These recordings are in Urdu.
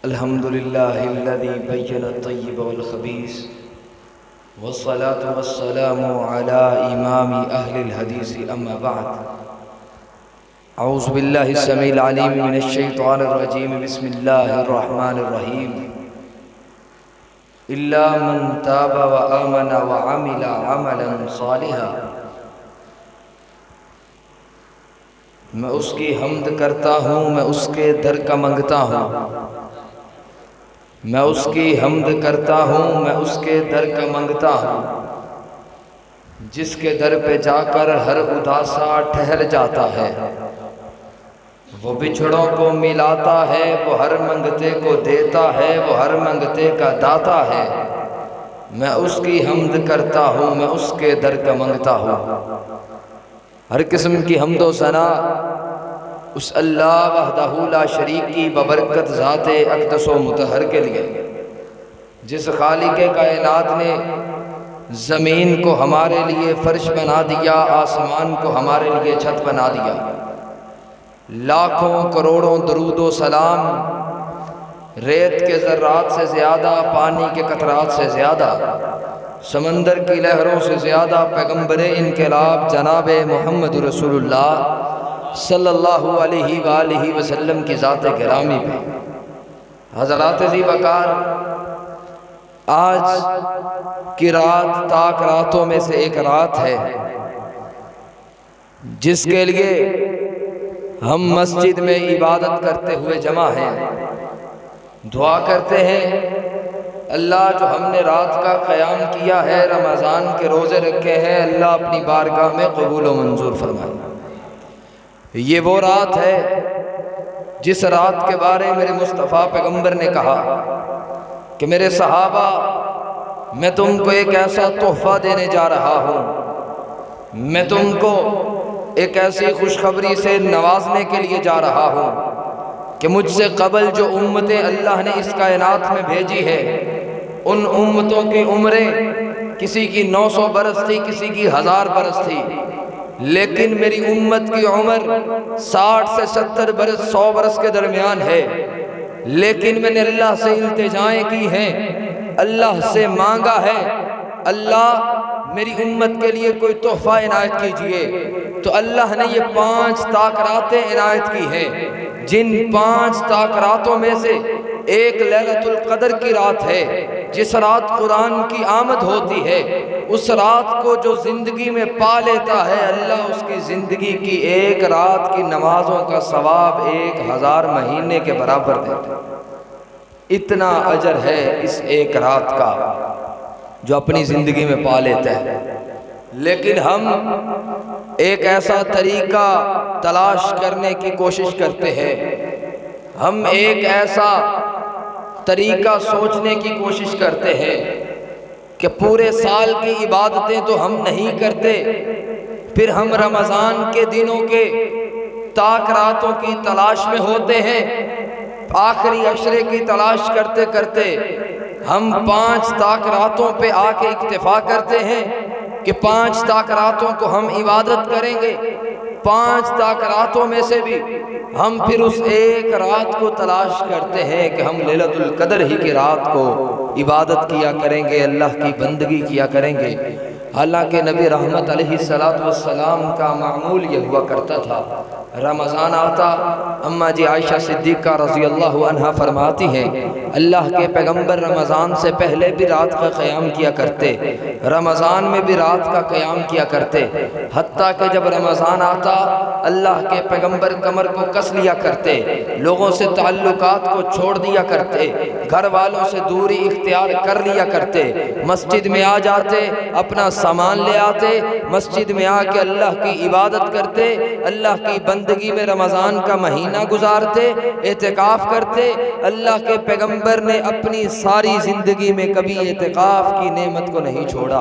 الحمد لله الذي بين الطيب والخبيث والصلاة والسلام على إمام أهل الحديث أما بعد أعوذ بالله السميع العليم من الشيطان الرجيم بسم الله الرحمن الرحيم إلا من تاب وآمن وعمل عملا صالحا میں اس کی حمد کرتا ہوں، میں اس کے در کا منگتا ہوں، میں اس کی حمد کرتا ہوں، میں اس کے در کا منگتا ہوں، جس کے در پہ جا کر ہر اداسا ٹھہر جاتا ہے، وہ بچھڑوں کو ملاتا ہے، وہ ہر منگتے کو دیتا ہے، وہ ہر منگتے کا داتا ہے، میں اس کی حمد کرتا ہوں، میں اس کے در کا منگتا ہوں۔ ہر قسم کی حمد و ثنا اس اللہ وحدہ لا شریک کی ببرکت ذات اقدس و مطہر کے لیے، جس خالق کائنات نے زمین کو ہمارے لیے فرش بنا دیا، آسمان کو ہمارے لیے چھت بنا دیا۔ لاکھوں کروڑوں درود و سلام ریت کے ذرات سے زیادہ، پانی کے قطرات سے زیادہ، سمندر کی لہروں سے زیادہ پیغمبر انقلاب جناب محمد رسول اللہ صلی اللہ علیہ وآلہ وسلم کی ذات گرامی پہ۔ حضرات ذی وقار، آج کی رات تاک راتوں میں سے ایک رات ہے جس کے لیے ہم مسجد میں عبادت کرتے ہوئے جمع ہیں، دعا کرتے ہیں اللہ جو ہم نے رات کا قیام کیا ہے، رمضان کے روزے رکھے ہیں، اللہ اپنی بارگاہ میں قبول و منظور فرمائے۔ یہ وہ رات ہے جس رات کے بارے میرے مصطفیٰ پیغمبر نے کہا کہ میرے صحابہ، میں تم کو ایک ایسا تحفہ دینے جا رہا ہوں، میں تم کو ایک ایسی خوشخبری سے نوازنے کے لیے جا رہا ہوں کہ مجھ سے قبل جو امتیں اللہ نے اس کائنات میں بھیجی ہے، ان امتوں کی عمریں کسی کی 900 برس تھی، کسی کی 1000 برس تھی، لیکن میری امت کی عمر 60 سے 70 برس، 100 برس کے درمیان ہے۔ لیکن میں نے اللہ سے التجائیں کی ہیں، اللہ سے مانگا ہے، اللہ میری امت کے لیے کوئی تحفہ عنایت کیجئے، تو اللہ نے یہ 5 تاکراتیں عنایت کی ہیں، جن 5 تاکراتوں میں سے ایک لیلۃ القدر کی رات ہے، جس رات قرآن کی آمد ہوتی ہے۔ اس رات کو جو زندگی میں پا لیتا ہے، اللہ اس کی زندگی کی ایک رات کی نمازوں کا ثواب 1000 مہینے کے برابر دیتا ہے۔ اتنا اجر ہے اس ایک رات کا جو اپنی زندگی میں پا لیتا ہے۔ لیکن ہم ایک ایسا طریقہ تلاش کرنے کی کوشش کرتے ہیں، ہم ایک ایسا طریقہ سوچنے کی کوشش کرتے ہیں کہ پورے سال کی عبادتیں تو ہم نہیں کرتے، پھر ہم رمضان کے دنوں کے تاک راتوں کی تلاش میں ہوتے ہیں، آخری عشرے کی تلاش کرتے کرتے ہم 5 تاک راتوں پہ آ کے اکتفا کرتے ہیں کہ 5 تاک راتوں کو ہم عبادت کریں گے۔ 5 تاک راتوں میں سے بھی ہم پھر اس ایک رات کو تلاش کرتے ہیں کہ ہم لیلۃ القدر ہی کی رات کو عبادت کیا کریں گے، اللہ کی بندگی کیا کریں گے۔ حالانکہ نبی رحمت علیہ السلام کا معمول یہ ہوا کرتا تھا، رمضان آتا، اماں جی عائشہ صدیقہ رضی اللہ عنہا فرماتی ہیں اللہ کے پیغمبر رمضان سے پہلے بھی رات کا قیام کیا کرتے، رمضان میں بھی رات کا قیام کیا کرتے، حتیٰ کہ جب رمضان آتا اللہ کے پیغمبر کمر کو کس لیا کرتے، لوگوں سے تعلقات کو چھوڑ دیا کرتے، گھر والوں سے دوری اختیار کر لیا کرتے، مسجد میں آ جاتے، اپنا سامان لے آتے، مسجد میں آ کے اللہ کی عبادت کرتے، اللہ کی بندگی میں رمضان کا مہینہ گزارتے، اعتکاف کرتے۔ اللہ کے پیغمبر نے اپنی ساری زندگی میں کبھی اعتکاف کی نعمت کو نہیں چھوڑا۔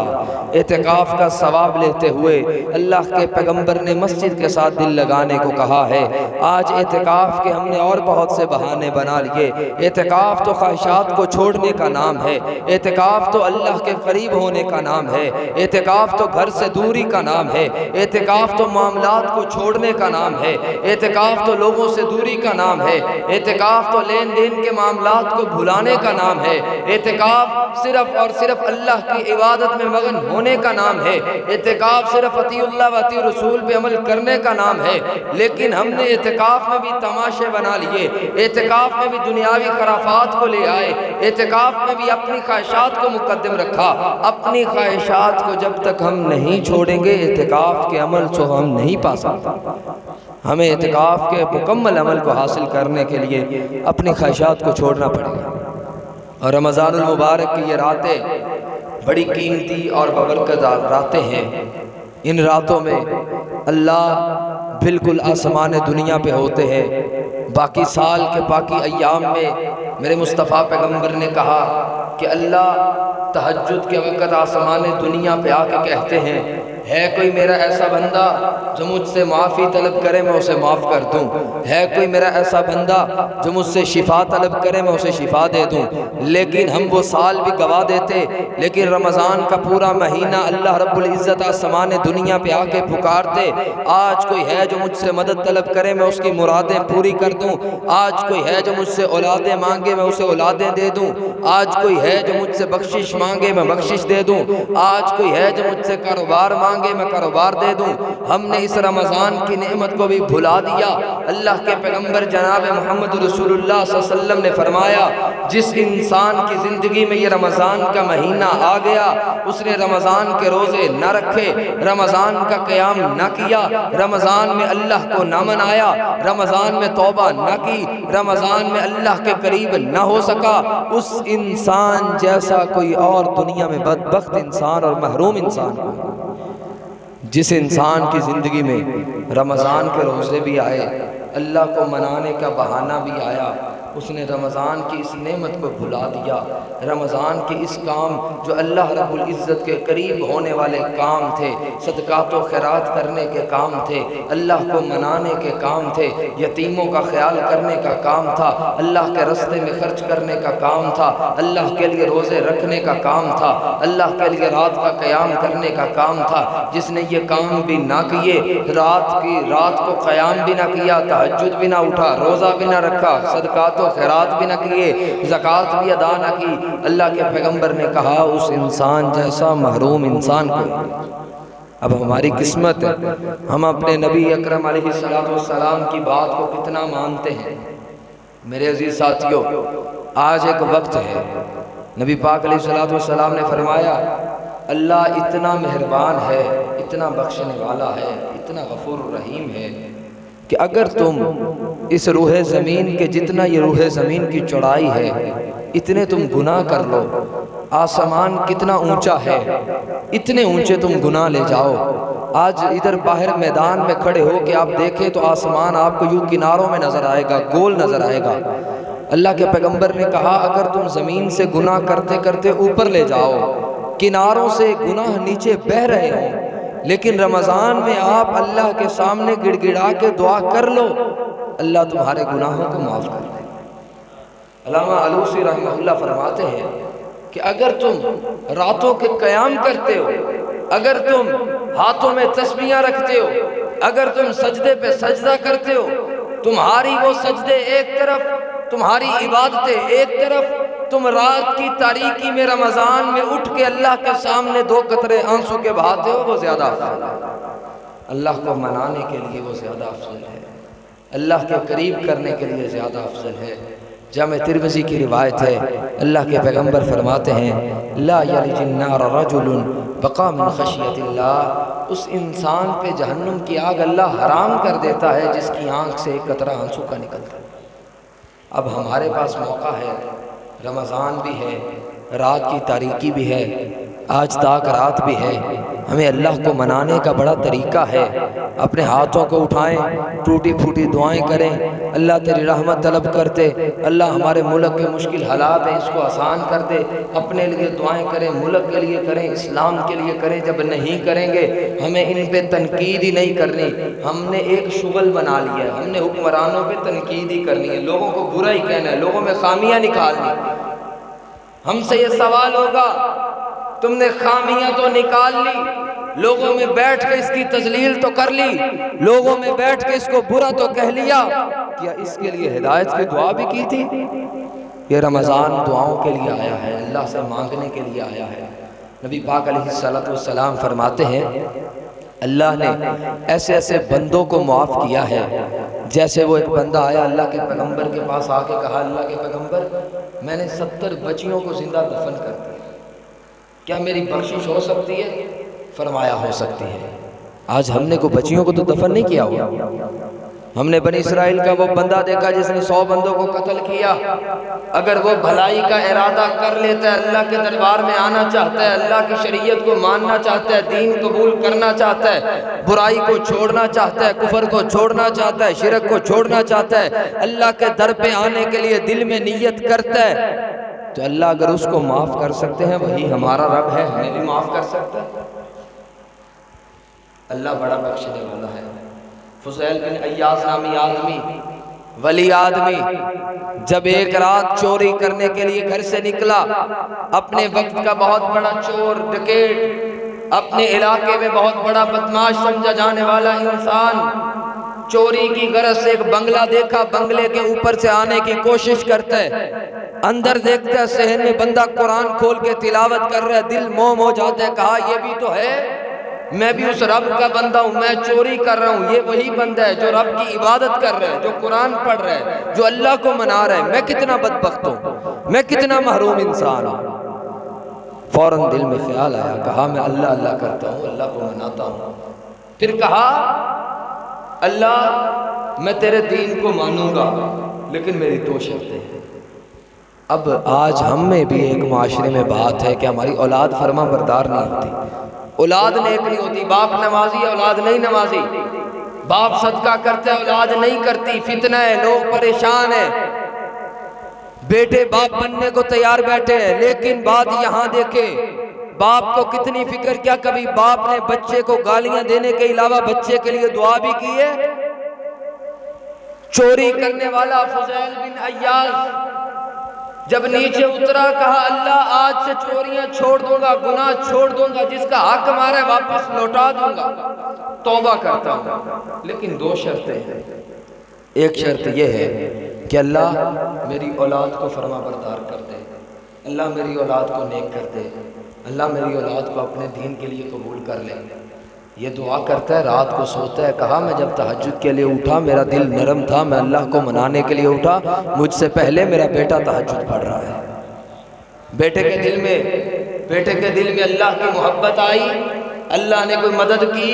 اعتکاف کا ثواب لیتے ہوئے اللہ کے پیغمبر نے مسجد کے ساتھ دل لگانے کو کہا ہے۔ آج اعتکاف کے ہم نے اور بہت سے بہانے بنا لیے۔ اعتکاف تو خواہشات کو چھوڑنے کا نام ہے، اعتکاف تو اللہ کے قریب ہونے کا نام ہے، اعتکاف تو گھر سے دوری کا نام ہے، اعتکاف تو معاملات کو چھوڑنے کا نام ہے، اعتکاف تو لوگوں سے دوری کا نام ہے، اعتکاف تو لین دین کے معاملات کو بھلانے کا نام ہے، اعتکاف صرف اور صرف اللہ کی عبادت میں مگن ہونے کا نام ہے، اعتکاف صرف اطیع اللہ و اطیع رسول پہ عمل کرنے کا نام ہے۔ لیکن ہم نے اعتکاف میں بھی تماشے بنا لیے، اعتکاف میں بھی دنیاوی خرافات کو لے آئے، اعتکاف میں بھی اپنی خواہشات کو مقدم رکھا۔ اپنی خواہشات کو جب تک ہم نہیں چھوڑیں گے اعتکاف کے عمل سے ہم نہیں پا سکتے۔ ہمیں اعتکاف کے مکمل عمل کو حاصل کرنے کے لیے اپنی خواہشات کو چھوڑنا پڑے گا۔ اور رمضان المبارک کی یہ راتیں بڑی قیمتی اور بابرکت راتیں ہیں۔ ان راتوں میں اللہ بالکل آسمان دنیا پہ ہوتے ہیں۔ باقی سال کے باقی ایام میں میرے مصطفیٰ پیغمبر نے کہا کہ اللہ تہجد کے وقت آسمان دنیا پہ آ کے کہتے ہیں، ہے کوئی میرا ایسا بندہ جو مجھ سے معافی طلب کرے میں اسے معاف کر دوں، ہے کوئی میرا ایسا بندہ جو مجھ سے شفا طلب کرے میں اسے شفا دے دوں۔ لیکن ہم وہ سال بھی گوا دیتے، لیکن رمضان کا پورا مہینہ اللہ رب العزت آسمان دنیا پہ آ کے پکارتے، آج کوئی ہے جو مجھ سے مدد طلب کرے میں اس کی مرادیں پوری کر دوں، آج کوئی ہے جو مجھ سے اولادیں مانگے میں اسے اولادیں دے دوں، آج کوئی ہے جو مجھ سے بخشش مانگے میں بخشش دے دوں، آج کوئی ہے جو مجھ سے کاروبار مانگے میں کاروبار دے دوں۔ ہم نے اس رمضان کی نعمت کو بھی بھلا دیا۔ اللہ کے پیغمبر جناب محمد رسول اللہ صلی اللہ علیہ وسلم نے فرمایا، جس انسان کی زندگی میں یہ رمضان کا مہینہ آ گیا، اس نے رمضان کے روزے نہ رکھے، رمضان کا قیام نہ کیا، رمضان میں اللہ کو نہ منایا، رمضان میں توبہ نہ کی، رمضان میں اللہ کے قریب نہ ہو سکا، اس انسان جیسا کوئی اور دنیا میں بدبخت انسان اور محروم انسان کو۔ جس انسان کی زندگی میں رمضان کے روزے بھی آئے، اللہ کو منانے کا بہانہ بھی آیا، اس نے رمضان کی اس نعمت کو بھلا دیا۔ رمضان کے اس کام جو اللہ رب العزت کے قریب ہونے والے کام تھے، صدقات و خیرات کرنے کے کام تھے، اللہ کو منانے کے کام تھے، یتیموں کا خیال کرنے کا کام تھا، اللہ کے راستے میں خرچ کرنے کا کام تھا، اللہ کے لیے روزے رکھنے کا کام تھا، اللہ کے لیے رات کا قیام کرنے کا کام تھا۔ جس نے یہ کام بھی نہ کیے، رات کو قیام بھی نہ کیا، تہجد بھی نہ اٹھا، روزہ بھی نہ رکھا، صدقات و خیرات بھی نہ کیے، زکوٰۃ بھی ادا نہ کی، اللہ کے پیغمبر نے کہا اس انسان جیسا محروم انسان کو۔ اب ہماری قسمت ہے، ہم اپنے نبی اکرم علیہ السلام کی بات کو کتنا مانتے ہیں۔ میرے عزیز ساتھیو، آج ایک وقت ہے، نبی پاک علیہ السلام نے فرمایا اللہ اتنا مہربان ہے، اتنا بخشنے والا ہے، اتنا غفور الرحیم ہے کہ اگر تم اس روح زمین کے جتنا یہ روح زمین کی چوڑائی ہے، اتنے تم گناہ کر لو، آسمان کتنا اونچا ہے، اتنے اونچے تم گناہ لے جاؤ۔ آج ادھر باہر میدان میں کھڑے ہو کے آپ دیکھیں تو آسمان آپ کو یوں کناروں میں نظر آئے گا، گول نظر آئے گا۔ اللہ کے پیغمبر نے کہا اگر تم زمین سے گناہ کرتے کرتے اوپر لے جاؤ، کناروں سے گناہ نیچے بہہ رہے ہوں، لیکن رمضان میں آپ اللہ کے سامنے گڑ گڑا کے دعا کر لو، اللہ تمہارے گناہوں کو معاف کر دے۔ علامہ علوسی رحمہ اللہ فرماتے ہیں کہ اگر تم راتوں کے قیام کرتے ہو، اگر تم ہاتھوں میں تسبیحاں رکھتے ہو، اگر تم سجدے پہ سجدہ کرتے ہو، تمہاری وہ سجدے ایک طرف، تمہاری عبادتیں ایک طرف، تم رات کی تاریکی میں رمضان میں اٹھ کے اللہ کے سامنے 2 قطرے آنسو کے بہاتے ہو، وہ زیادہ افضل ہے۔ اللہ کو منانے کے لیے وہ زیادہ افضل ہے، اللہ کے قریب کرنے کے لیے زیادہ افضل ہے۔ جامع ترمذی کی روایت ہے، اللہ کے پیغمبر فرماتے ہیں لا یلج النار رجل بقى من خشیت اللہ، اس انسان پہ جہنم کی آگ اللہ حرام کر دیتا ہے جس کی آنکھ سے 1 قطرہ آنسو کا نکلتا ہے۔ اب ہمارے پاس موقع ہے، رمضان بھی ہے، رات کی تاریکی بھی ہے، آج تاک رات بھی ہے، ہمیں اللہ کو منانے کا بڑا طریقہ ہے۔ اپنے ہاتھوں کو اٹھائیں، ٹوٹی پھوٹی دعائیں کریں، اللہ تیری رحمت طلب کرتے، اللہ ہمارے ملک کے مشکل حالات ہیں اس کو آسان کر دے، اپنے لیے دعائیں کریں، ملک کے لیے کریں، اسلام کے لیے کریں۔ جب نہیں کریں گے ہمیں ان پہ تنقید ہی نہیں کرنی، ہم نے ایک شغل بنا لیا ہے، ہم نے حکمرانوں پہ تنقید ہی کرنی ہے، لوگوں کو برا ہی کہنا ہے، لوگوں میں خامیاں نکالنی۔ ہم سے یہ سوال ہوگا تم نے خامیاں تو نکال لی، لوگوں میں بیٹھ کے اس کی تذلیل تو کر لی، لوگوں میں بیٹھ کے اس کو برا تو کہہ لیا، کیا اس کے لیے ہدایت کی دعا بھی کی تھی؟ یہ رمضان دعاؤں کے لیے آیا ہے، اللہ سے مانگنے کے لیے آیا ہے۔ نبی پاک علیہ السلام فرماتے ہیں اللہ نے ایسے ایسے بندوں کو معاف کیا ہے، جیسے وہ ایک بندہ آیا اللہ کے پیغمبر کے پاس آ کے کہا اللہ کے پیغمبر میں نے 70 بچیوں کو زندہ دفن کر دیا، کیا میری بخشش ہو سکتی ہے؟ فرمایا ہو سکتی ہے۔ آج ہم نے کوئی بچیوں کو تو دفن نہیں کیا ہوا، ہم نے بنی اسرائیل کا وہ بندہ دیکھا جس نے 100 بندوں کو قتل کیا، اگر وہ بھلائی کا ارادہ کر لیتا ہے، اللہ کے دربار میں آنا چاہتا ہے، اللہ کی شریعت کو ماننا چاہتا ہے، دین قبول کرنا چاہتا ہے، برائی کو چھوڑنا چاہتا ہے، کفر کو چھوڑنا چاہتا ہے، شرک کو چھوڑنا چاہتا ہے، اللہ کے در پہ آنے کے لیے دل میں نیت کرتا ہے، تو اللہ اگر اس کو معاف کر سکتے ہیں، وہی ہمارا رب ہے، ہمیں بھی معاف کر سکتا ہے۔ اللہ بڑا بخشنے والا ہے۔ فضیل بن عیاض نامی آدمی، ولی آدمی، جب ایک رات چوری کرنے کے لیے گھر سے نکلا، اپنے وقت کا بہت بڑا چور ڈکیٹ، اپنے علاقے میں بہت بڑا بدماش سمجھا جانے والا انسان، چوری کی غرض سے ایک بنگلہ دیکھا، بنگلے کے اوپر سے آنے کی کوشش کرتا ہے، اندر دیکھتا ہے صحن میں بندہ قرآن کھول کے تلاوت کر رہا ہے، دل موم ہو جاتا ہے، کہا یہ بھی تو ہے، میں بھی اس رب کا بندہ ہوں، میں چوری کر رہا ہوں، یہ وہی بندہ ہے جو رب کی عبادت کر رہا ہے، جو قرآن پڑھ رہا ہے، جو اللہ کو منا رہا ہے، میں کتنا بدبخت ہوں، میں کتنا محروم انسان ہوں۔ فوراً دل میں خیال آیا، کہا میں اللہ اللہ کرتا ہوں، اللہ کو مناتا ہوں۔ پھر کہا اللہ میں تیرے دین کو مانوں گا، لیکن میری 2 شرطیں ہیں۔ اب آج ہم میں بھی ایک معاشرے میں بات ہے کہ ہماری اولاد فرما بردار نہیں ہوتی، اولاد نیک نہیں ہوتی، باپ نمازی ہے اولاد نہیں نمازی، باپ صدقہ کرتے اولاد نہیں کرتی، فتنہ ہے، لوگ پریشان ہیں، بیٹے باپ بننے کو تیار بیٹھے ہیں، لیکن بات یہاں دیکھیں باپ کو کتنی فکر، کیا کبھی باپ نے بچے کو گالیاں دینے کے علاوہ بچے کے لیے دعا بھی کی ہے؟ چوری کرنے والا فضیل بن عیاض جب نیچے اترا، کہا اللہ آج سے چوریاں چھوڑ دوں گا، گناہ چھوڑ دوں گا، جس کا حق ہمارا ہے واپس لوٹا دوں گا، توبہ کرتا ہوں، لیکن 2 شرطیں ہیں۔ ایک شرط یہ ہے کہ اللہ میری اولاد کو فرما بردار کر دے، اللہ میری اولاد کو نیک کر دے، اللہ میری اولاد کو اپنے دین کے لیے قبول کر لے۔ یہ دعا کرتا ہے، رات کو سوتا ہے، کہا میں جب تہجد کے لیے اٹھا میرا دل نرم تھا، میں اللہ کو منانے کے لیے اٹھا، مجھ سے پہلے میرا بیٹا تہجد پڑھ رہا ہے۔ بیٹے کے دل میں اللہ کی محبت آئی، اللہ نے کوئی مدد کی،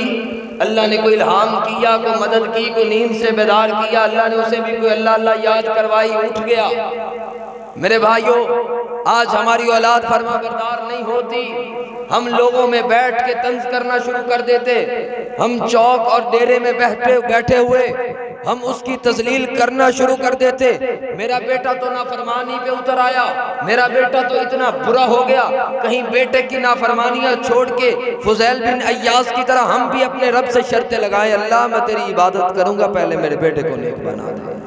اللہ نے کوئی الہام کیا، کوئی مدد کی، کوئی نیند سے بیدار کیا، اللہ نے اسے بھی کوئی اللہ اللہ یاد کروائی، اٹھ گیا۔ میرے بھائیوں آج ہماری اولاد فرما بردار نہیں ہوتی، ہم لوگوں میں بیٹھ کے طنز کرنا شروع کر دیتے، ہم چوک اور ڈیرے میں بیٹھے ہوئے ہم اس کی تذلیل کرنا شروع کر دیتے، میرا بیٹا تو نافرمانی پہ اتر آیا، میرا بیٹا تو اتنا برا ہو گیا، کہیں بیٹے کی نافرمانیاں چھوڑ کے فضیل بن عیاض کی طرح ہم بھی اپنے رب سے شرطیں لگائے، اللہ میں تیری عبادت کروں گا، پہلے میرے بیٹے کو نیک بنا دے۔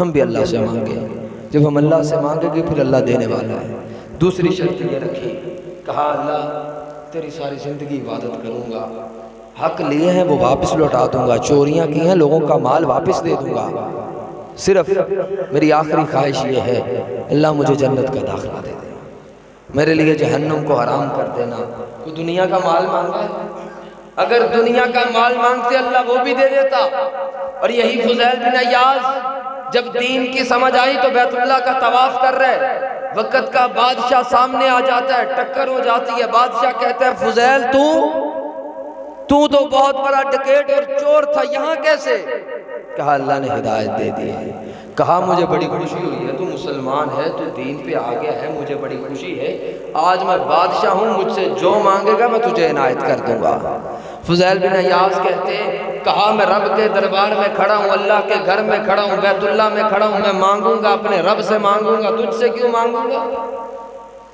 ہم بھی اللہ سے مانگے، جب ہم اللہ سے مانگیں گے پھر اللہ دینے والا ہے۔ دوسری شرط یہ رکھی، کہا اللہ تیری ساری زندگی عبادت کروں گا، حق لیے ہیں وہ واپس لوٹا دوں گا، چوریاں کی ہیں لوگوں کا مال واپس دے دوں گا، صرف میری آخری خواہش یہ ہے اللہ مجھے جنت کا داخلہ دے دے، میرے لیے جہنم کو حرام کر دینا۔ کوئی دنیا کا مال مانگا ہے؟ اگر دنیا کا مال مانگتے اللہ وہ بھی دے دیتا۔ اور یہی فضیل بن عیاض جب دین کی سمجھ آئی تو بیت اللہ کا طواف کر رہے، وقت کا بادشاہ سامنے آ جاتا ہے، ٹکر ہو جاتی ہے، بادشاہ کہتا ہے فضیل تو بہت بڑا ڈکیٹ اور چور تھا، یہاں کیسے؟ کہا اللہ نے ہدایت دے دی ہے، کہا مجھے بڑی خوشی ہوئی ہے، تو مسلمان ہے، تو دین پہ آ گیا ہے، مجھے بڑی خوشی ہے، آج میں بادشاہ ہوں، مجھ سے جو مانگے گا میں تجھے عنایت کر دوں گا۔ فضیل بن عیاض کہتے ہیں کہا میں رب کے دربار میں کھڑا ہوں، اللہ کے گھر میں کھڑا ہوں، بیت اللہ میں کھڑا ہوں، میں مانگوں گا اپنے رب سے مانگوں گا، تجھ سے کیوں مانگوں گا؟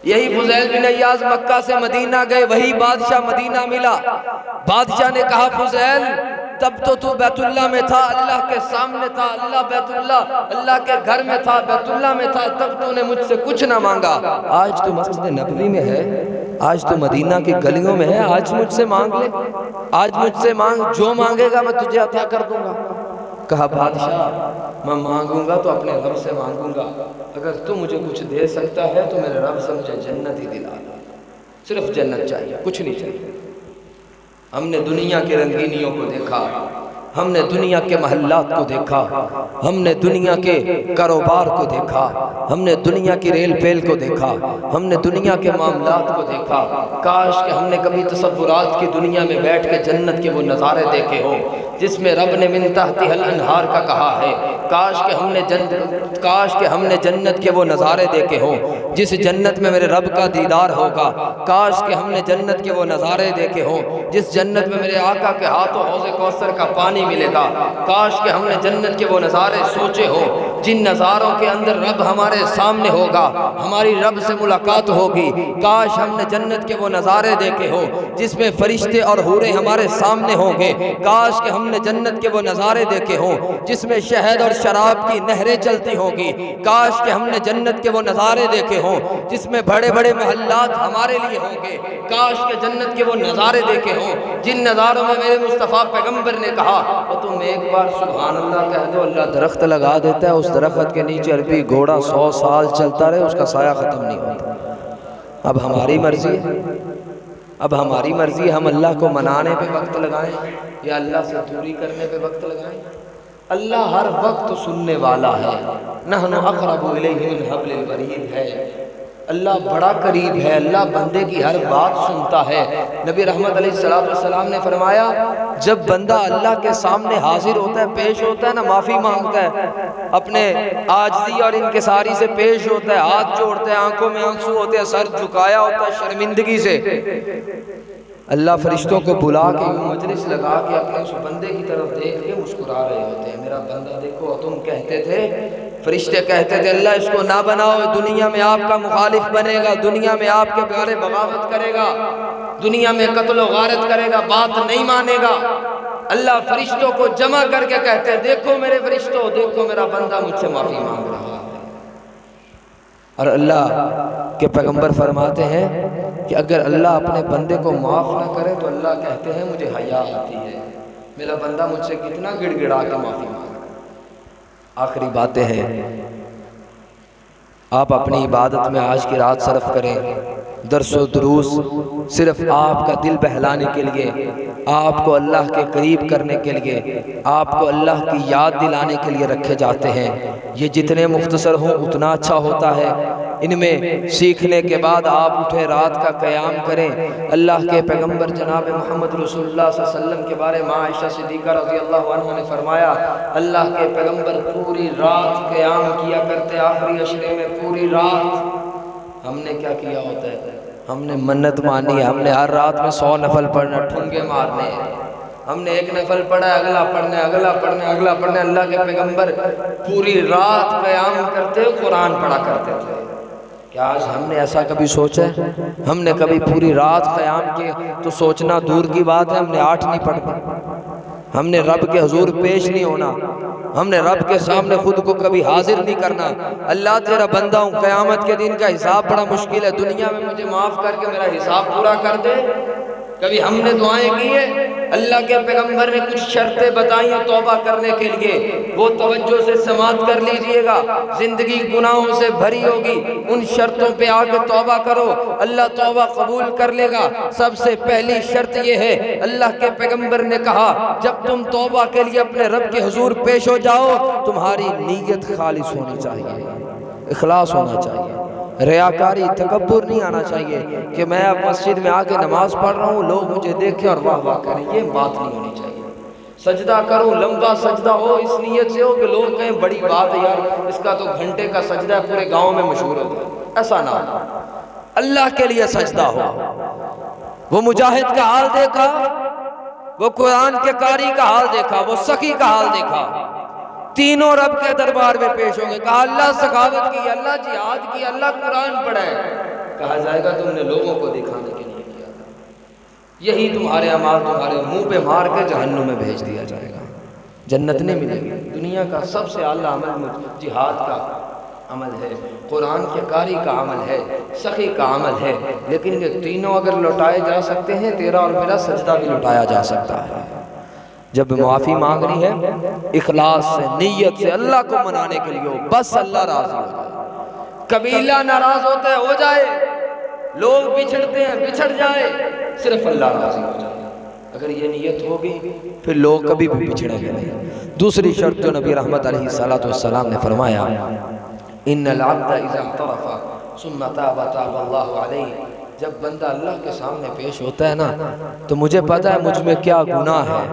یہی فضیل بن عیاض مکہ سے مدینہ گئے، وہی بادشاہ مدینہ ملا، بادشاہ نے کہا فضیل تب تو بیت اللہ میں تھا، اللہ کے سامنے تھا، اللہ کے گھر میں تھا، بیت اللہ میں تھا، تب تو نے مجھ سے کچھ نہ مانگا، آج تو مسجد نبوی میں ہے، آج تو مدینہ کی گلیوں میں ہے، آج مجھ سے مانگ لے، آج مجھ سے مانگ، جو مانگے گا میں تجھے عطا کر دوں گا۔ کہا بادشاہ میں مانگوں گا تو اپنے رب سے مانگوں گا، اگر تو مجھے کچھ دے سکتا ہے تو میرے رب سے مجھے جنت ہی دلا دے، صرف جنت چاہیے، کچھ نہیں چاہیے۔ ہم نے دنیا کے رنگینیوں کو دیکھا، ہم نے دنیا کے محلات کو دیکھا، ہم نے دنیا کے کاروبار کو دیکھا، ہم نے دنیا کی ریل پیل کو دیکھا، ہم نے دنیا کے معاملات کو دیکھا۔ کاش کہ ہم نے کبھی تصورات کی دنیا میں بیٹھ کے جنت کے وہ نظارے دیکھے ہو جس میں رب نے من تحتہا الانہار کا کہا ہے۔ کاش کہ ہم نے جنت کے وہ نظارے دیکھے ہوں جس جنت میں میرے رب کا دیدار ہوگا۔ کاش کہ ہم نے جنت کے وہ نظارے دیکھے ہوں جس جنت میں میرے آقا کے ہاتھوں حوض کوثر کا پانی ملے گا۔ کاش کہ ہم نے جنت کے وہ نظارے سوچے ہوں جن نظاروں کے اندر رب ہمارے سامنے ہوگا، ہماری رب سے ملاقات ہوگی۔ کاش ہم نے جنت کے وہ نظارے دیکھے ہوں جس میں فرشتے اور حوریں ہمارے سامنے ہوں گے۔ کاش کہ ہم نے جنت کے وہ نظارے دیکھے ہوں جس میں شہد اور شراب کی نہریں چلتی ہوں گی۔ کاش کہ ہم نے جنت کے وہ نظارے دیکھے ہوں جس میں بڑے بڑے محلات ہمارے لیے ہوں گے۔ کاش کہ جنت کے وہ نظارے دیکھے ہوں جن نظاروں میں میرے مصطفیٰ پیغمبر نے کہا اور تم ایک بار سبحان اللہ کہہ دو، اللہ درخت لگا دیتا ہے، اس درخت کے نیچے عربی گھوڑا 100 سال چلتا رہے، اس کا سایہ ختم نہیں ہوتا۔ اب ہماری مرضی ہے، اب ہماری مرضی ہے ہم اللہ کو منانے پہ وقت لگائیں یا اللہ سے دوری کرنے پہ وقت لگائیں۔ اللہ ہر وقت سننے والا ہے، نحن اقرب الیہ من حبل الورید ہے۔ اللہ بڑا قریب ہے، اللہ بندے کی ہر بات سنتا ہے۔ نبی رحمت علیہ السلام نے فرمایا جب بندہ اللہ کے سامنے حاضر ہوتا ہے، پیش ہوتا ہے نا، معافی مانگتا ہے، اپنے عاجزی اور انکساری سے پیش ہوتا ہے، ہاتھ جوڑتا ہے، آنکھوں میں آنسو ہوتے ہیں، سر جھکایا ہوتا ہے شرمندگی سے، اللہ فرشتوں کو بلا کے مجلس لگا کے اپنے اس بندے کی طرف دیکھ کے مسکرا رہے ہوتے ہیں، میرا بندہ دیکھو، تم کہتے تھے، فرشتے کہتے تھے اللہ اس کو نہ بناؤ، دنیا میں آپ کا مخالف بنے گا، دنیا میں آپ کے بارے بغاوت کرے گا، دنیا میں قتل و غارت کرے گا، بات نہیں مانے گا۔ اللہ فرشتوں کو جمع کر کے کہتے ہیں دیکھو میرے فرشتوں، دیکھو میرا بندہ مجھ سے معافی مانگ رہا ہے۔ اور اللہ کے پیغمبر فرماتے ہیں کہ اگر اللہ اپنے بندے کو معاف نہ کرے تو اللہ کہتے ہیں مجھے حیا آتی ہے، میرا بندہ مجھ سے کتنا گڑ گڑا کے معافی مانگ رہا ہے۔ آخری باتیں ہیں، آپ اپنی عبادت میں آج کی رات صرف کریں، درس و دروس صرف آپ کا دل بہلانے کے لیے، آپ کو اللہ کے قریب کرنے کے لیے، آپ کو اللہ کی یاد دلانے کے لیے رکھے جاتے ہیں۔ یہ جتنے مختصر ہوں اتنا اچھا ہوتا ہے۔ ان میں سیکھنے کے بعد آپ اٹھے رات کا قیام کریں۔ اللہ کے پیغمبر جناب محمد رسول اللہ صلی اللہ علیہ وسلم کے بارے میں عائشہ صدیقہ رضی اللہ عنہ نے فرمایا اللہ کے پیغمبر پوری رات قیام کیا کرتے، آخری عشرے میں پوری رات۔ ہم نے کیا کیا ہوتا ہے؟ ہم نے منت مانی ہے، ہم نے ہر رات میں 100 نفل پڑھنا، ٹھنگے مارنے ہیں، ہم نے ایک نفل پڑھا ہے، اگلا پڑھنا ہے، اگلا پڑھنا ہے، اگلا پڑھنا ہے۔ اللہ کے پیغمبر پوری رات قیام کرتے، قرآن پڑھا کرتے تھے۔ کیا آج ہم نے ایسا کبھی سوچا ہے؟ ہم نے کبھی پوری رات قیام کیے تو سوچنا دور کی بات ہے ہم نے 8 نہیں پڑھتے، ہم نے رب کے حضور پیش نہیں ہونا، ہم نے رب کے سامنے خود کو کبھی حاضر نہیں کرنا۔ اللہ تیرا بندہ ہوں، قیامت کے دن کا حساب بڑا مشکل ہے، دنیا میں مجھے معاف کر کے میرا حساب پورا کر دے۔ کبھی ہم نے دعائیں کی ہیں؟ اللہ کے پیغمبر نے کچھ شرطیں بتائیں توبہ کرنے کے لیے، وہ توجہ سے سماعت کر لیجئے گا، زندگی گناہوں سے بھری ہوگی، ان شرطوں پہ آ کے توبہ کرو، اللہ توبہ قبول کر لے گا۔ سب سے پہلی شرط یہ ہے، اللہ کے پیغمبر نے کہا جب تم توبہ کے لیے اپنے رب کے حضور پیش ہو جاؤ تمہاری نیت خالص ہونی چاہیے، اخلاص ہونا چاہیے، ریاکاری تکبر نہیں آنا چاہیے کہ میں اب مسجد میں آ کے نماز پڑھ رہا ہوں لوگ مجھے دیکھیں اور واہ واہ کریں، یہ بات نہیں ہونی چاہیے۔ سجدہ کروں، لمبا سجدہ ہو، اس نیت سے ہو کہ لوگ کہیں بڑی بات ہے یار اس کا تو گھنٹے کا سجدہ ہے، پورے گاؤں میں مشہور ہوتا ہے، ایسا نہ ہو۔ اللہ کے لیے سجدہ ہو۔ وہ مجاہد کا حال دیکھا، وہ قرآن کے قاری کا حال دیکھا، وہ سخی کا حال دیکھا، تینوں رب کے دربار میں پیش ہوں گے۔ کہا اللہ سخاوت کی، اللہ جہاد کی، اللہ قرآن پڑھا ہے۔ کہا جائے گا تم نے لوگوں کو دکھانے کے لیے کیا تھا، یہی تمہارے اعمال تمہارے منہ پہ مار کے جہنم میں بھیج دیا جائے گا، جنت نہیں ملے گی۔ دنیا کا سب سے اعلیٰ عمل جہاد کا عمل ہے، قرآن کے قاری کا عمل ہے، سخی کا عمل ہے، لیکن یہ تینوں اگر لوٹائے جا سکتے ہیں، تیرا اور میرا سجدہ بھی لوٹایا جا سکتا ہے۔ جب معافی مانگنی ہے اخلاص سے، نیت سے، اللہ کو منانے کے لیے ہو، بس اللہ راضی ہو جائے۔ قبیلہ ناراض ہوتا ہے ہو جائے، لوگ بچھڑتے ہیں بچھڑ جائے، صرف اللہ راضی ہو جائے۔ اگر یہ نیت ہوگی پھر لوگ کبھی بھی بچھڑیں گے نہیں۔ دوسری شرط جو نبی رحمت علیہ السلام نے فرمایا، ان العبد اذا اعترف ثم تاب تاب اللہ علیہ، جب بندہ اللہ کے سامنے پیش ہوتا ہے نا تو مجھے پتہ ہے مجھ میں کیا گناہ ہے،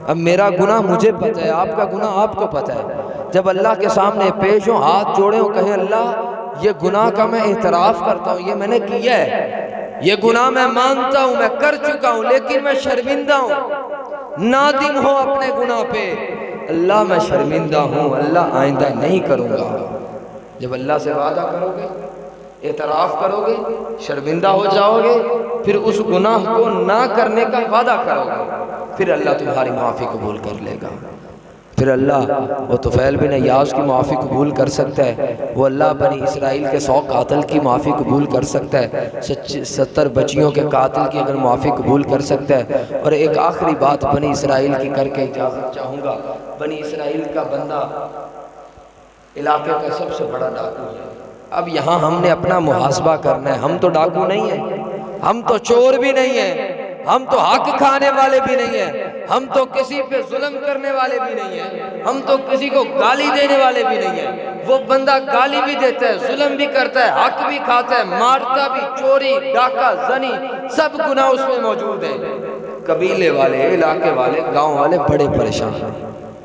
اب میرا گناہ مجھے پتہ ہے، آپ کا گناہ آپ کو پتہ ہے۔ جب اللہ کے سامنے پیش ہوں، ہاتھ جوڑے ہوں، کہیں اللہ یہ گناہ کا میں اعتراف کرتا ہوں، یہ میں نے کیا ہے، یہ گناہ میں مانتا ہوں، میں کر چکا ہوں، لیکن میں شرمندہ ہوں، نادم ہوں اپنے گناہ پہ، اللہ میں شرمندہ ہوں، اللہ آئندہ نہیں کروں گا۔ جب اللہ سے وعدہ کرو گے، اعتراف کرو گے، شرمندہ ہو جاؤ گے، پھر اس گناہ کو نہ کرنے کا وعدہ کرو گے، پھر اللہ تمہاری معافی قبول کر لے گا۔ پھر اللہ وہ طفیل بن ایاز کی معافی قبول کر سکتا ہے، وہ اللہ بنی اسرائیل کے 100 قاتل کی معافی قبول کر سکتا ہے، 70 بچیوں کے قاتل کی اگر معافی قبول کر سکتا ہے۔ اور ایک آخری بات بنی اسرائیل کی کر کے اجازت چاہوں گا، بنی اسرائیل کا بندہ علاقے کا سب سے بڑا ڈاکو ہے۔ اب یہاں ہم نے اپنا محاسبہ کرنا ہے، ہم تو ڈاکو نہیں ہیں، ہم تو چور بھی نہیں ہیں، ہم تو حق کھانے والے بھی نہیں ہیں، ہم تو کسی پہ ظلم کرنے والے بھی نہیں ہیں، ہم تو کسی کو گالی دینے والے بھی نہیں ہیں۔ وہ بندہ گالی بھی دیتا ہے، ظلم بھی کرتا ہے، حق بھی کھاتا ہے، مارتا بھی، چوری، ڈاکہ، زنی، سب گناہ اس میں موجود ہیں۔ قبیلے والے، علاقے والے، گاؤں والے بڑے پریشان ہیں،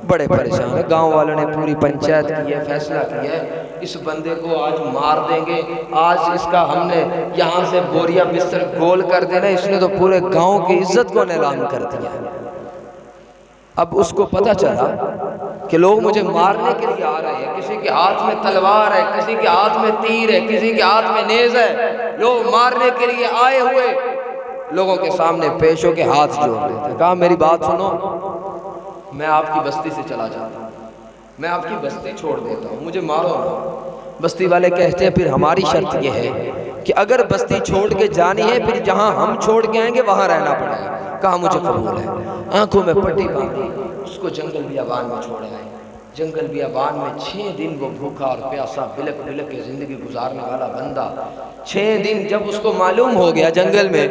بڑے پریشان ہیں۔ گاؤں والوں نے پوری پنچایت کی ہے، فیصلہ کیا ہے اس بندے کو آج مار دیں گے، آج اس کا ہم نے یہاں سے بوریا بستر گول کر دینا، اس نے تو پورے گاؤں کی عزت کو نیلام کر دیا۔ اب اس کو پتہ چلا کہ لوگ مجھے مارنے کے لیے آ رہے ہیں، کسی کے ہاتھ میں تلوار ہے، کسی کے ہاتھ میں تیر ہے، کسی کے ہاتھ میں نیز ہے، لوگ مارنے کے لیے آئے ہوئے لوگوں کے سامنے پیش ہو کے ہاتھ جوڑ لیتے ہیں۔ کہا میری بات سنو، میں آپ کی بستی سے چلا جاتا ہوں، میں آپ کی بستی چھوڑ دیتا ہوں، مجھے مارو نہ۔ بستی والے کہتے ہیں پھر ہماری شرط یہ ہے کہ اگر بستی چھوڑ کے جانی ہے پھر جہاں ہم چھوڑ کے آئیں گے وہاں رہنا پڑے گا۔ کہا مجھے قبول ہے۔ آنکھوں میں پٹی باندھی، اس کو جنگل بیابان میں چھوڑ آئے۔ جنگل بیابان میں 6 دن وہ بھوکا اور پیاسا بلک بلک کے زندگی گزارنے والا بندہ، 6 دن جب اس کو معلوم ہو گیا جنگل میں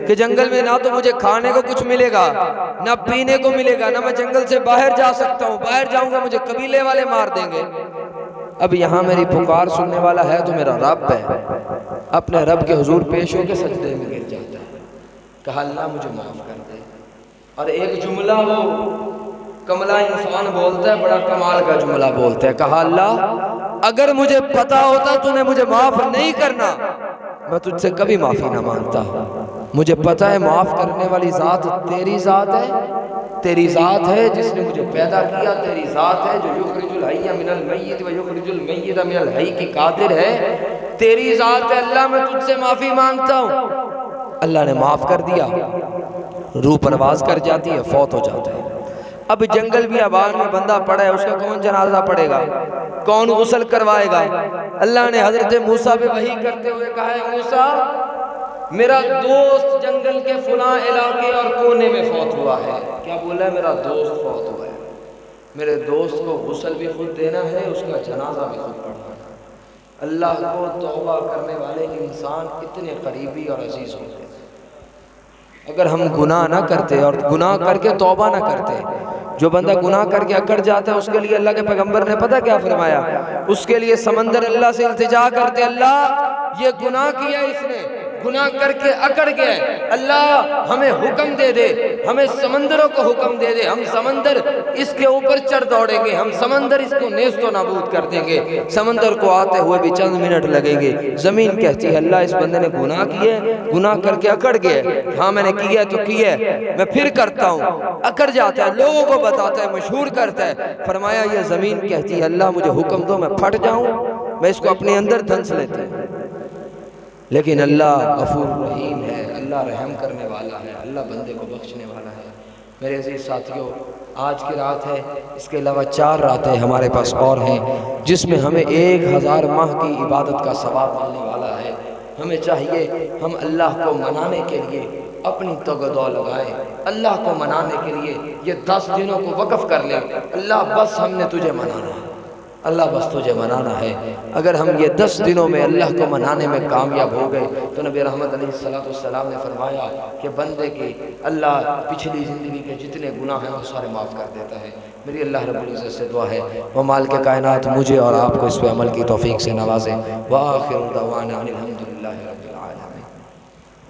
کہ جنگل میں نہ تو مجھے کھانے کو کچھ ملے گا، نہ پینے کو ملے گا، نہ میں جنگل سے باہر جا سکتا ہوں، باہر جاؤں گا مجھے قبیلے والے مار دیں گے، اب یہاں میری پکار سننے والا ہے تو میرا رب ہے۔ اپنے رب کے حضور پیش ہو کے سجدے میں گر جاتا ہے۔ کہا اللہ مجھے معاف کر دے۔ اور ایک جملہ وہ کملہ انسان بولتا ہے، بڑا کمال کا جملہ بولتا ہے، کہا اللہ اگر مجھے پتا ہوتا تو نے مجھے معاف نہیں کرنا، میں تجھ سے کبھی معافی نہ مانگتا۔ مجھے پتا ہے معاف کرنے والی ذات تیری ذات ہے، تیری ذات ہے جس نے مجھے پیدا کیا، تیری ذات ہے جو یخرج الحی من المیت و یخرج المیت من الحی کی قادر ہے، تیری ذات ہے اللہ، میں تجھ سے معافی مانگتا ہوں۔ اللہ نے معاف کر دیا، روح پرواز کر جاتی ہے، فوت ہو جاتا ہے۔ اب جنگل بیابان میں بندہ پڑا ہے، اس کا کون جنازہ پڑے گا، کون غسل کروائے گا؟ اللہ نے حضرت موسیٰ پہ وحی کرتے ہوئے کہا ہے موسیٰ میرا دوست جنگل کے فلاں علاقے اور کونے میں فوت ہوا ہے۔ کیا بولا ہے؟ میرا دوست فوت ہوا ہے، میرے دوست کو غسل بھی خود دینا ہے، اس کا جنازہ بھی خود پڑھنا ہے۔ اللہ کو توبہ کرنے والے انسان اتنے قریبی اور عزیز ہوتے ہیں۔ اگر ہم گناہ نہ کرتے اور گناہ کر کے توبہ نہ کرتے، جو بندہ گناہ کر کے اکڑ جاتا ہے اس کے لیے اللہ کے پیغمبر نے پتہ کیا فرمایا؟ اس کے لیے سمندر اللہ سے التجا کرتے، اللہ یہ گناہ کیا اس نے، گناہ کر کے اکڑ گیا ہے، اللہ ہمیں حکم دے دے، ہمیں سمندروں کو حکم دے دے، ہم سمندر اس کے اوپر چڑھ دوڑیں گے، ہم سمندر اس کو نیست و نابود کر دیں گے۔ سمندر کو آتے ہوئے بھی چند منٹ لگیں گے۔ زمین کہتی ہے اللہ اس بندے نے گناہ کیے، گناہ کر کے اکڑ گیا، ہاں میں نے کیا تو کیا ہے، میں پھر کرتا ہوں، اکڑ جاتا ہے، لوگوں کو بتاتا ہے، مشہور کرتا ہے۔ فرمایا یہ زمین کہتی ہے اللہ مجھے حکم دو میں پھٹ جاؤں، میں اس کو اپنے اندر دھنس لیتے ہیں۔ لیکن اللہ غفور رحیم ہے، اللہ رحم کرنے والا ہے، اللہ بندے کو بخشنے والا ہے۔ میرے عزیز ساتھیوں، آج کی رات ہے، اس کے علاوہ 4 راتیں ہمارے پاس اور ہیں جس میں ہمیں 1000 ماہ کی عبادت کا ثواب ملنے والا ہے۔ ہمیں چاہیے ہم اللہ کو منانے کے لیے اپنی تگ و دو لگائیں، اللہ کو منانے کے لیے یہ 10 دنوں کو وقف کر لیں۔ اللہ بس ہم نے تجھے منانا ہے، اللہ بس تجھے منانا ہے۔ اگر ہم یہ 10 دنوں میں اللہ کو منانے میں کامیاب ہو گئے تو نبی رحمت علیہ السلام نے فرمایا کہ بندے کی اللہ پچھلی زندگی کے جتنے گناہ ہیں وہ سارے معاف کر دیتا ہے۔ میری اللہ رب العزت سے دعا ہے وہ مالک کائنات مجھے اور آپ کو اس پہ عمل کی توفیق سے نوازے۔ وآخر دعوانا الحمدللہ۔